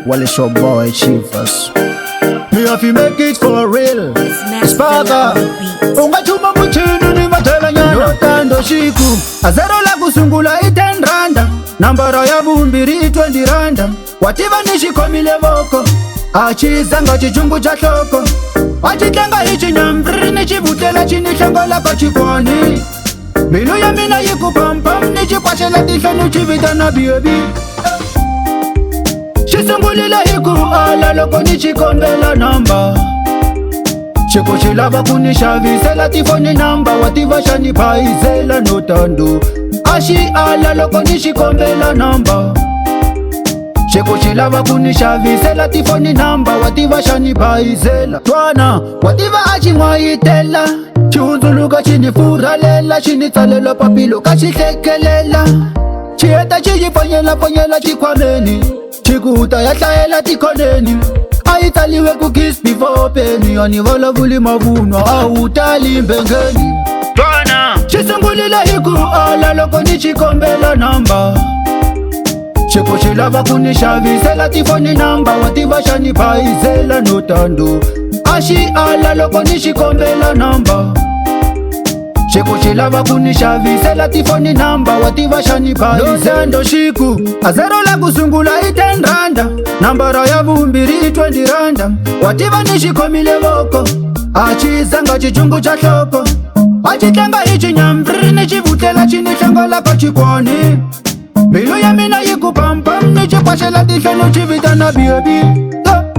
Well, it's your boy Chivas. Me have to make it for real. Spaka ungachuma muchinu ni matela nyana Notando shiku azero la kusungula 10 randa Nambara ya bumbiri 20 randa Wativa nishikomile voko Achizanga chichungu cha shoko Achitenga hichi nyambri Nichivutela chini shangola kachikwani Milu ya mina yiku pampam Nichikwashela tishanu chivita na baby Chisungulile hiku ala loko nichikombela namba Chikuchilava kunishavisela tifoni namba Wativa shani paizela Notando Ashi ala loko nishikombela namba Chikuchilava kunishavisela tifoni namba Wativa shani paizela Twana wativa achi mwaitela Chihunzuluka chinifuralela Chinitsalela papilo kachitekelela Chieta chijiponyela chikwameni Chikuta yatlaela tikoneni Aitaliwe kukis before penny Anivala vuli mavunwa Autali mbengeni Twana Chisungulile hiku ala loko nichikombela namba Chikuchilava kunishavisela tifoni namba Wativa shani paizela Notando Ashi ala loko nichikombela namba Chikuchilava kunishavisela tifoni namba Wativa shani paizela shiku azero la kusungula 10 randa Nambara ya bumbiri 20 randa Wativa nishikomile voko Achizanga chichungu cha shoko Achitenga hichi nyambri Nichivutela chini shangola kachikwani Milu ya mina yiku pampam Nichikwashela tishanu chivita na baby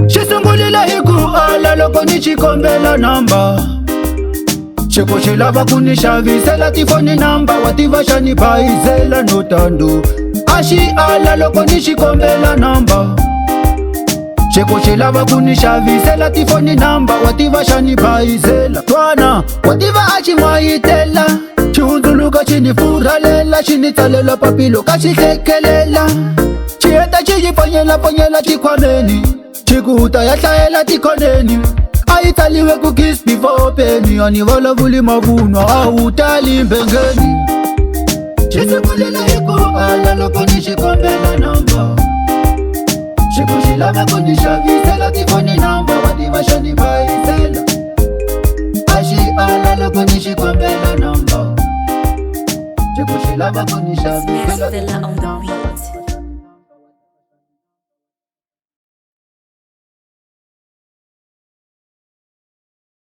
Chisungulile hiku ala loko nichikombela namba Chikuchilava kunishavisela tifoni namba Wativa shani paizela Notando Ashi ala loko nishikombela namba Chikuchilava kunishavisela tifoni namba Wativa shani paizela Twana wativa achi mwaitela Chihunzuluka chinifuralela Chinitsalela papilo kachitekelela Chieta chijiponyela chikwameni Chikuta yatlaela tikoneni Aitaliwe kukis before penny Anivala vuli mavunwa Autali mbengeni Chisungulile hiku ala loko nishikombela namba Chikuchilava kunishavisela tifoni namba Wativa shani paizela Ashi ala loko nishikombela namba Chikuchilava kunishavisela Stella on the beat.